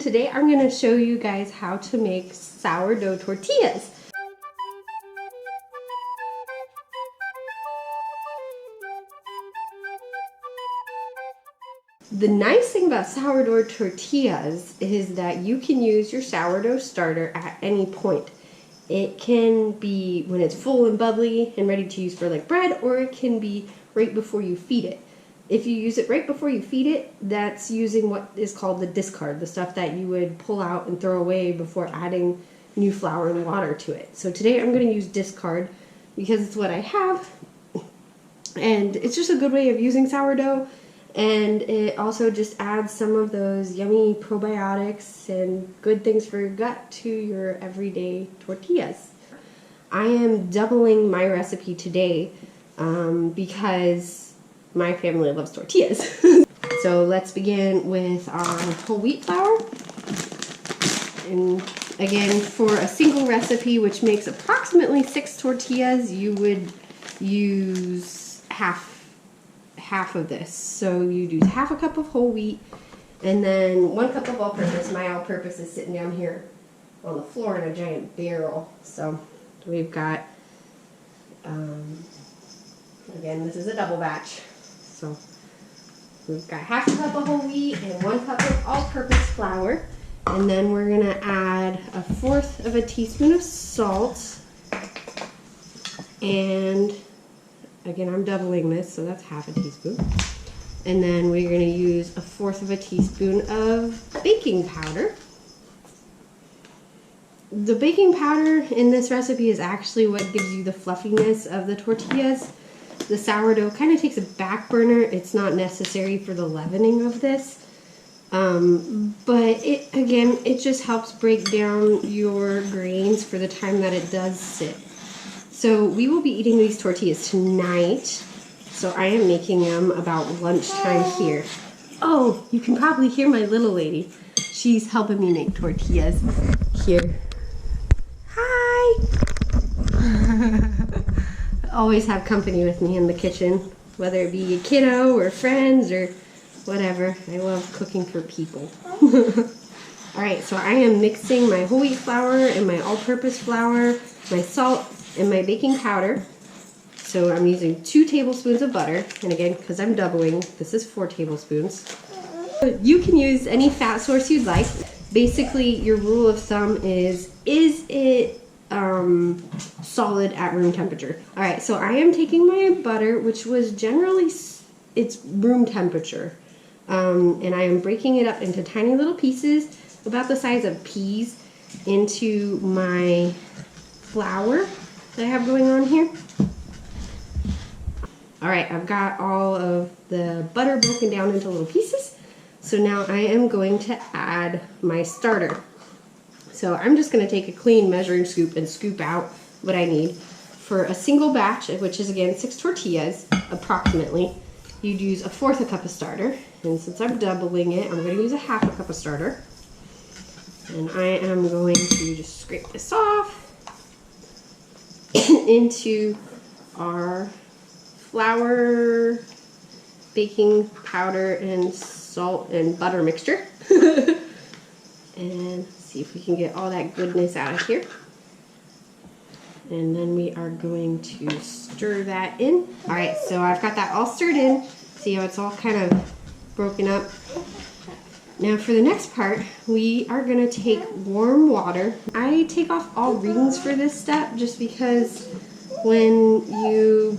Today I'm going to show you guys how to make sourdough tortillas. The nice thing about sourdough tortillas is that you can use your sourdough starter at any point. It can be when it's full and bubbly and ready to use for like bread, or it can be right before you feed it. If you use it right before you feed it, that's using what is called the discard, the stuff that you would pull out and throw away before adding new flour and water to it. So today I'm going to use discard because it's what I have, and it's just a good way of using sourdough, and it also just adds some of those yummy probiotics and good things for your gut to your everyday tortillas. I am doubling my recipe today because my family loves tortillas. So let's begin with our whole wheat flour. And again, for a single recipe, which makes approximately 6 tortillas, you would use half of this. So you'd use half a cup of whole wheat and then 1 cup of all-purpose. My all-purpose is sitting down here on the floor in a giant barrel. So we've got, again, this is a double batch. So we've got half a cup of whole wheat and 1 cup of all-purpose flour. And then we're going to add 1/4 of a teaspoon of salt. And again, I'm doubling this, so that's half a teaspoon. And then we're going to use 1/4 of a teaspoon of baking powder. The baking powder in this recipe is actually what gives you the fluffiness of the tortillas. The sourdough kind of takes a back burner. It's not necessary for the leavening of this. But it just helps break down your grains for the time that it does sit. So we will be eating these tortillas tonight. So I am making them about lunchtime here. Oh, you can probably hear my little lady. She's helping me make tortillas here. Hi! Always have company with me in the kitchen, whether it be a kiddo or friends or whatever. I love cooking for people. Alright, so I am mixing my whole wheat flour and my all-purpose flour, my salt, and my baking powder. So I'm using 2 tablespoons of butter, and again, because I'm doubling, this is 4 tablespoons. You can use any fat source you'd like. Basically, your rule of thumb is it solid at room temperature. Alright, so I am taking my butter, which was generally, it's room temperature, and I am breaking it up into tiny little pieces, about the size of peas, into my flour that I have going on here. Alright, I've got all of the butter broken down into little pieces, so now I am going to add my starter. So I'm just going to take a clean measuring scoop and scoop out what I need. For a single batch, which is again 6 tortillas, approximately, you'd use 1/4 cup of starter. And since I'm doubling it, I'm going to use 1/2 cup of starter. And I am going to just scrape this off into our flour, baking powder, and salt and butter mixture. And see if we can get all that goodness out of here. And then we are going to stir that in. Alright, so I've got that all stirred in. See how it's all kind of broken up? Now for the next part, we are going to take warm water. I take off all rings for this step just because when you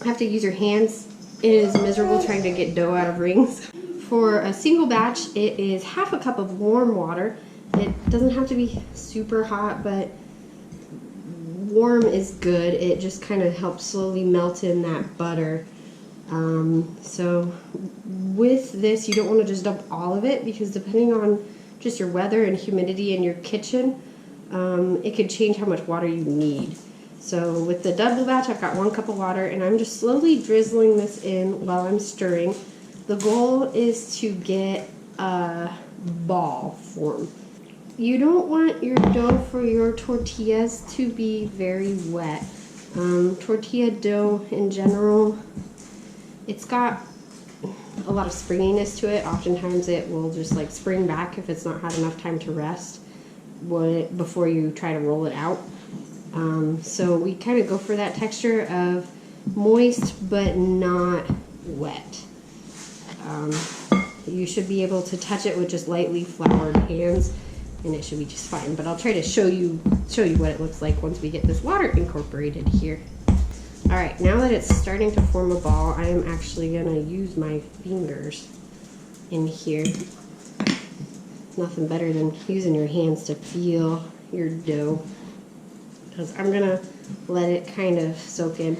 have to use your hands, it is miserable trying to get dough out of rings. For a single batch, it is 1/2 cup of warm water. It doesn't have to be super hot, but warm is good. It just kind of helps slowly melt in that butter. So with this, you don't want to just dump all of it, because depending on just your weather and humidity in your kitchen, it could change how much water you need. So with the double batch, I've got 1 cup of water, and I'm just slowly drizzling this in while I'm stirring. The goal is to get a ball form. You don't want your dough for your tortillas to be very wet. Tortilla dough in general, it's got a lot of springiness to it. Oftentimes it will just like spring back if it's not had enough time to rest before you try to roll it out. So we kind of go for that texture of moist but not wet. You should be able to touch it with just lightly floured hands and it should be just fine. But I'll try to show you what it looks like once we get this water incorporated here. All right, now that it's starting to form a ball, I am actually gonna use my fingers in here. Nothing better than using your hands to feel your dough, because I'm gonna let it kind of soak in.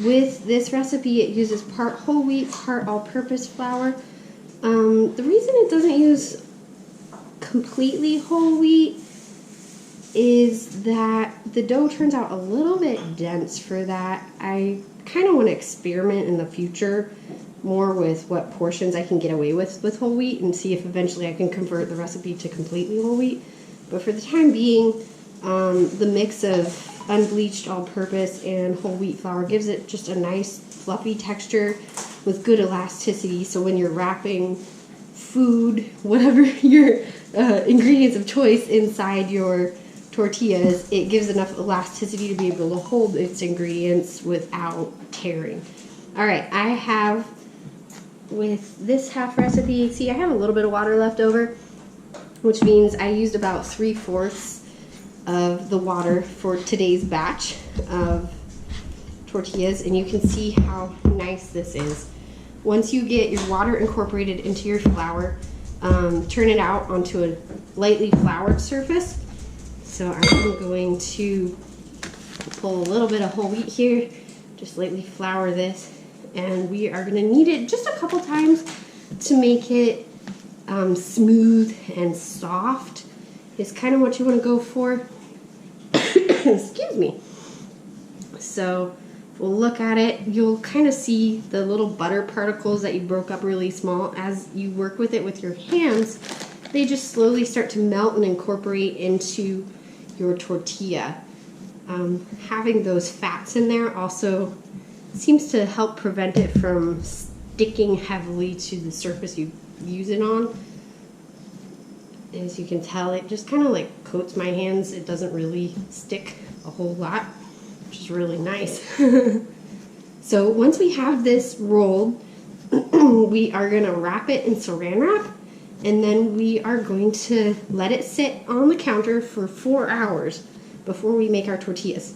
With this recipe, it uses part whole wheat, part all-purpose flour. The reason it doesn't use completely whole wheat is that the dough turns out a little bit dense for that. I kind of want to experiment in the future more with what portions I can get away with whole wheat and see if eventually I can convert the recipe to completely whole wheat. But for the time being, the mix of unbleached all-purpose and whole wheat flour gives it just a nice fluffy texture with good elasticity. So when you're wrapping food, whatever your ingredients of choice inside your tortillas, it gives enough elasticity to be able to hold its ingredients without tearing. All right, I have, with this half recipe, see I have a little bit of water left over, which means I used about 3/4 of the water for today's batch of tortillas, and you can see how nice this is. Once you get your water incorporated into your flour, turn it out onto a lightly floured surface. So I'm going to pull a little bit of whole wheat here, just lightly flour this, and we are going to knead it just a couple times to make it smooth and soft. Is kind of what you want to go for. Excuse me. So we'll look at it. You'll kind of see the little butter particles that you broke up really small. As you work with it with your hands, they just slowly start to melt and incorporate into your tortilla. Having those fats in there also seems to help prevent it from sticking heavily to the surface you use it on. As you can tell, it just kind of like coats my hands. It doesn't really stick a whole lot, which is really nice. So once we have this rolled, we are going to wrap it in saran wrap, and then we are going to let it sit on the counter for 4 hours before we make our tortillas.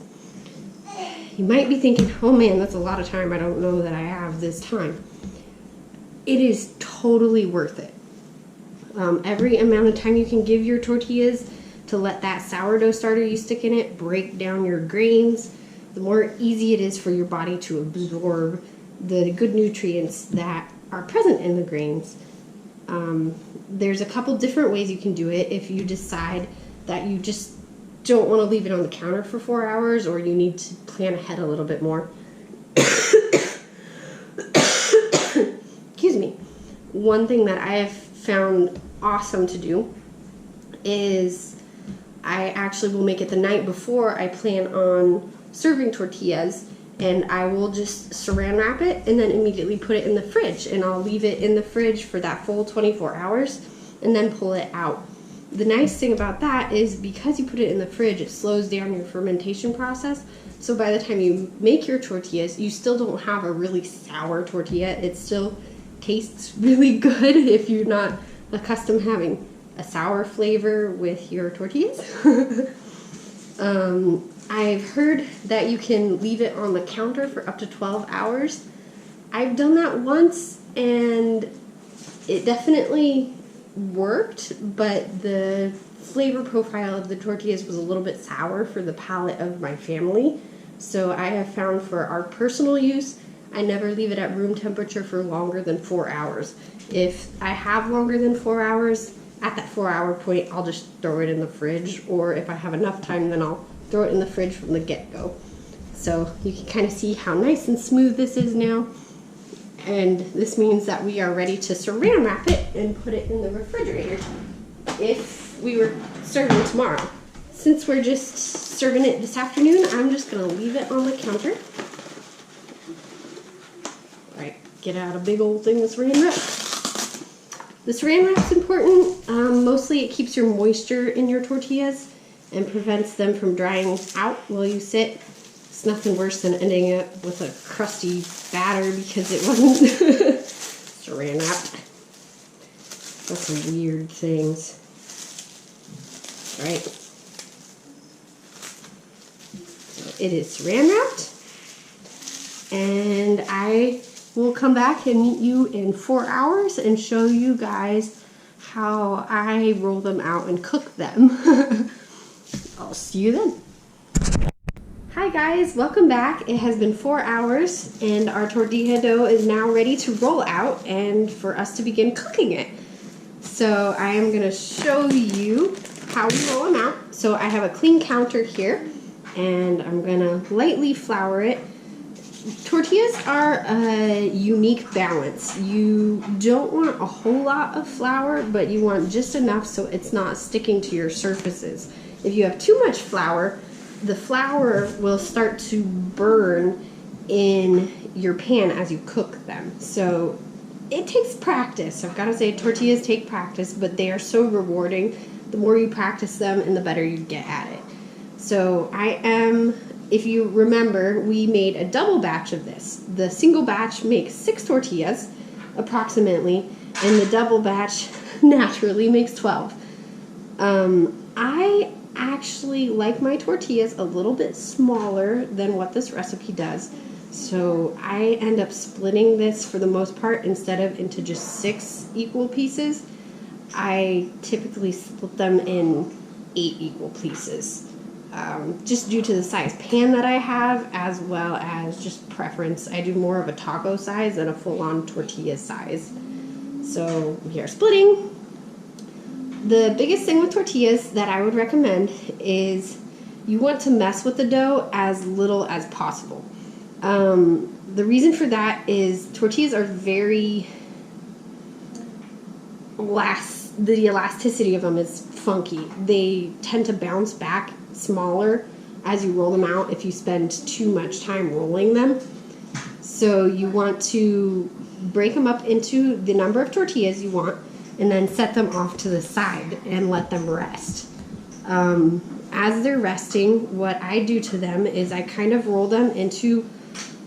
You might be thinking, oh man, that's a lot of time. I don't know that I have this time. It is totally worth it. Every amount of time you can give your tortillas to let that sourdough starter you stick in it break down your grains, the more easy it is for your body to absorb the good nutrients that are present in the grains. There's a couple different ways you can do it if you decide that you just don't want to leave it on the counter for 4 hours, or you need to plan ahead a little bit more. Excuse me. One thing that I have found awesome to do is I actually will make it the night before I plan on serving tortillas, and I will just saran wrap it and then immediately put it in the fridge, and I'll leave it in the fridge for that full 24 hours and then pull it out. The nice thing about that is because you put it in the fridge, it slows down your fermentation process. So by the time you make your tortillas, you still don't have a really sour tortilla. It still tastes really good if you're not accustomed to having a sour flavor with your tortillas. I've heard that you can leave it on the counter for up to 12 hours. I've done that once and it definitely worked, but the flavor profile of the tortillas was a little bit sour for the palate of my family. So I have found for our personal use, I never leave it at room temperature for longer than 4 hours. If I have longer than 4 hours, at that 4 hour point, I'll just throw it in the fridge, or if I have enough time, then I'll throw it in the fridge from the get-go. So you can kind of see how nice and smooth this is now. And this means that we are ready to saran wrap it and put it in the refrigerator if we were serving tomorrow. Since we're just serving it this afternoon, I'm just gonna leave it on the counter. All right, get out a big old thing of saran wrap. The saran wrap's important. Mostly it keeps your moisture in your tortillas and prevents them from drying out while you sit. It's nothing worse than ending up with a crusty batter because it wasn't saran wrapped. That's some weird things. All right. So it is saran wrapped. And I will come back and meet you in 4 hours and show you guys how I roll them out and cook them. I'll see you then. Hi guys, welcome back. It has been 4 hours and our tortilla dough is now ready to roll out and for us to begin cooking it. So I am going to show you how we roll them out. So I have a clean counter here and I'm going to lightly flour it. Tortillas are a unique balance. You don't want a whole lot of flour, but you want just enough so it's not sticking to your surfaces. If you have too much flour, the flour will start to burn in your pan as you cook them. So it takes practice. I've got to say, tortillas take practice, but they are so rewarding. The more you practice them and the better you get at it. So if you remember, we made a double batch of this. The single batch makes 6 tortillas, approximately, and the double batch naturally makes 12. I actually like my tortillas a little bit smaller than what this recipe does. So I end up splitting this for the most part instead of into just 6 equal pieces. I typically split them in 8 equal pieces. Just due to the size pan that I have, as well as just preference. I do more of a taco size than a full-on tortilla size. So we are splitting. The biggest thing with tortillas that I would recommend is you want to mess with the dough as little as possible. The reason for that is tortillas are very the elasticity of them is funky. They tend to bounce back smaller as you roll them out if you spend too much time rolling them. So you want to break them up into the number of tortillas you want and then set them off to the side and let them rest. As they're resting, what I do to them is I kind of roll them into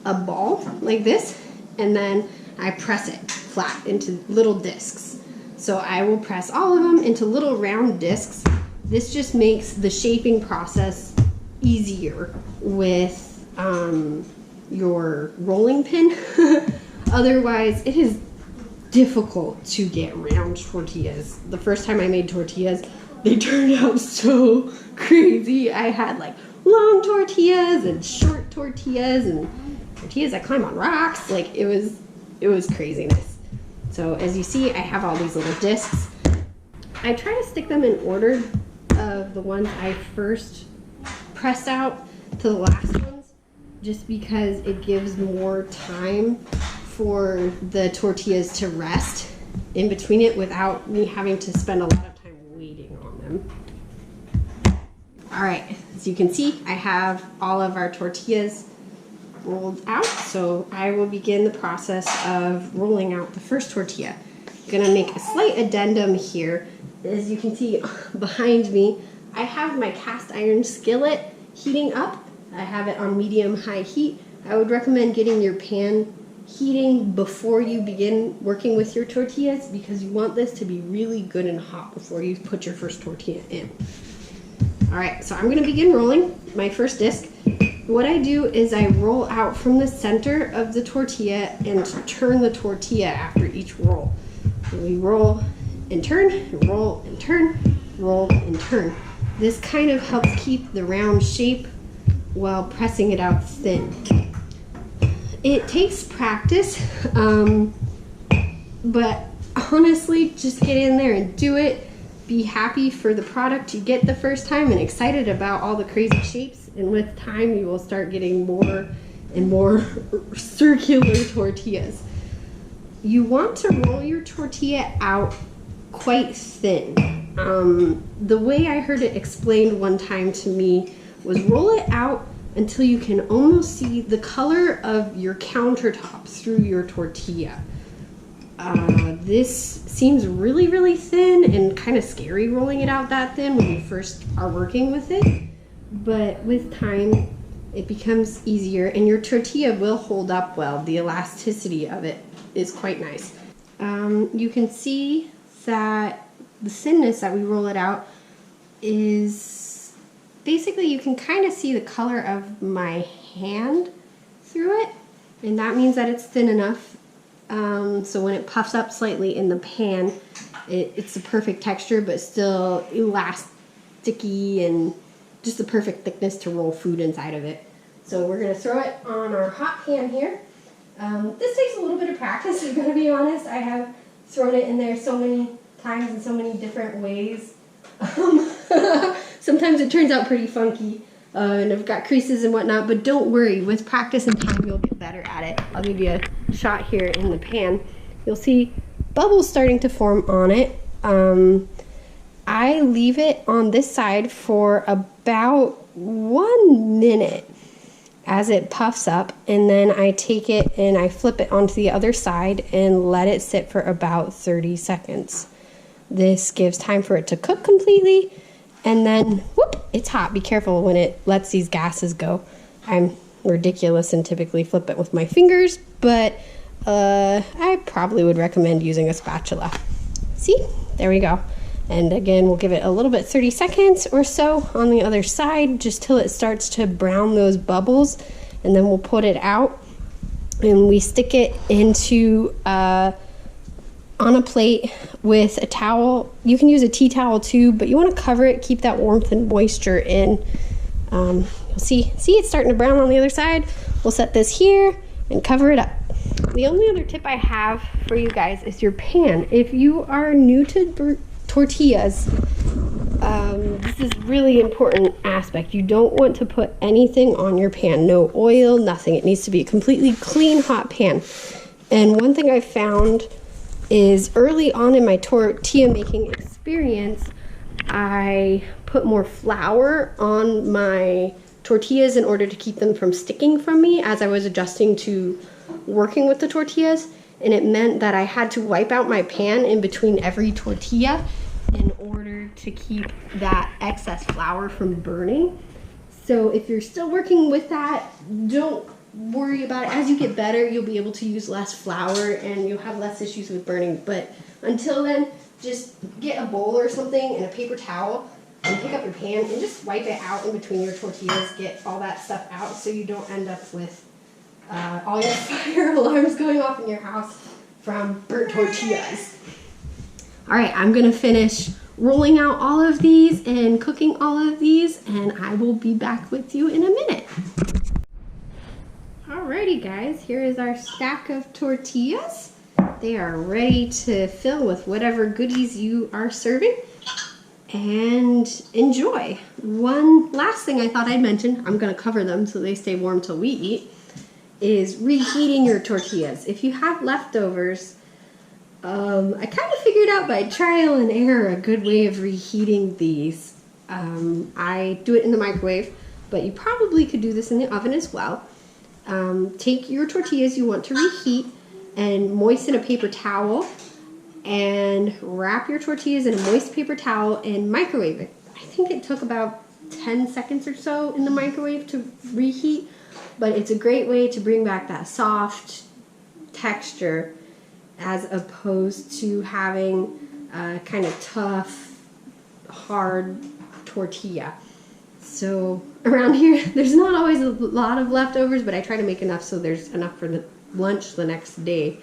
a ball like this and then I press it flat into little discs. So I will press all of them into little round discs. This just makes the shaping process easier with your rolling pin. Otherwise, it is difficult to get round tortillas. The first time I made tortillas, they turned out so crazy. I had like long tortillas and short tortillas and tortillas that climb on rocks. Like it was craziness. So as you see, I have all these little discs. I try to stick them in order of the ones I first pressed out to the last ones, just because it gives more time for the tortillas to rest in between it without me having to spend a lot of time waiting on them. All right, as you can see, I have all of our tortillas rolled out, so I will begin the process of rolling out the first tortilla. I'm gonna make a slight addendum here. As you can see behind me, I have my cast iron skillet heating up. I have it on medium-high heat. I would recommend getting your pan heating before you begin working with your tortillas because you want this to be really good and hot before you put your first tortilla in. All right, so I'm going to begin rolling my first disc. What I do is I roll out from the center of the tortilla and turn the tortilla after each roll. And we roll and turn, roll and turn, roll and turn. This kind of helps keep the round shape while pressing it out thin. It takes practice, but honestly, just get in there and do it. Be happy for the product you get the first time and excited about all the crazy shapes. And with time, you will start getting more and more circular tortillas. You want to roll your tortilla out quite thin. The way I heard it explained one time to me was roll it out until you can almost see the color of your countertop through your tortilla. This seems really, really thin and kind of scary rolling it out that thin when you first are working with it. But with time, it becomes easier and your tortilla will hold up well. The elasticity of it is quite nice. You can see that the thinness that we roll it out is basically, you can kind of see the color of my hand through it, and that means that it's thin enough. So when it puffs up slightly in the pan, it's the perfect texture, but still elasticy and just the perfect thickness to roll food inside of it. So we're going to throw it on our hot pan here. This takes a little bit of practice, I'm going to be honest. I have thrown it in there so many times in so many different ways. Sometimes it turns out pretty funky, and I've got creases and whatnot, but don't worry, with practice and time you'll get better at it. I'll give you a shot here in the pan. You'll see bubbles starting to form on it. I leave it on this side for about 1 minute as it puffs up, and then I take it and I flip it onto the other side and let it sit for about 30 seconds. This gives time for it to cook completely, and then whoop, it's hot. Be careful when it lets these gases go. I'm ridiculous and typically flip it with my fingers, but I probably would recommend using a spatula. See, there we go. And again, we'll give it a little bit, 30 seconds or so on the other side, just till it starts to brown those bubbles, and then we'll put it out and we stick it into on a plate with a towel. You can use a tea towel too, but you want to cover it, keep that warmth and moisture in. You'll see it's starting to brown on the other side. We'll set this here and cover it up. The only other tip I have for you guys is your pan. If you are new to tortillas, this is really important aspect. You don't want to put anything on your pan, no oil, nothing. It needs to be a completely clean hot pan. And one thing I found is early on in my tortilla making experience, I put more flour on my tortillas in order to keep them from sticking from me as I was adjusting to working with the tortillas. And it meant that I had to wipe out my pan in between every tortilla in order to keep that excess flour from burning. So if you're still working with that, don't worry about it. As you get better, you'll be able to use less flour and you'll have less issues with burning. But until then, just get a bowl or something and a paper towel and pick up your pan and just wipe it out in between your tortillas. Get all that stuff out so you don't end up with all your fire alarms going off in your house from burnt tortillas. All right, I'm gonna finish rolling out all of these and cooking all of these, and I will be back with you in a minute. Alrighty guys, here is our stack of tortillas. They are ready to fill with whatever goodies you are serving, and enjoy. One last thing I thought I'd mention, I'm gonna cover them so they stay warm till we eat, is reheating your tortillas. If you have leftovers, I kind of figured out by trial and error a good way of reheating these. I do it in the microwave, but you probably could do this in the oven as well. Take your tortillas you want to reheat and moisten a paper towel and wrap your tortillas in a moist paper towel and microwave it. I think it took about 10 seconds or so in the microwave to reheat, but it's a great way to bring back that soft texture as opposed to having a kind of tough, hard tortilla. So around here, there's not always a lot of leftovers, but I try to make enough so there's enough for the lunch the next day.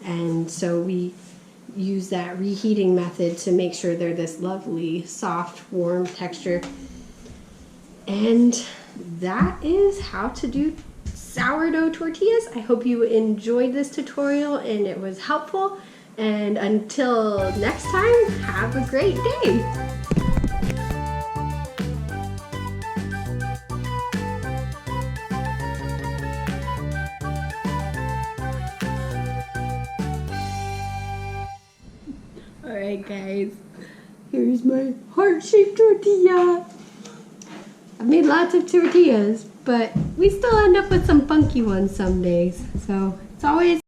And so we use that reheating method to make sure they're this lovely, soft, warm texture. And that is how to do sourdough tortillas. I hope you enjoyed this tutorial and it was helpful. And until next time, have a great day. Alright guys, here's my heart-shaped tortilla. I've made lots of tortillas. but we still end up with some funky ones some days. So it's always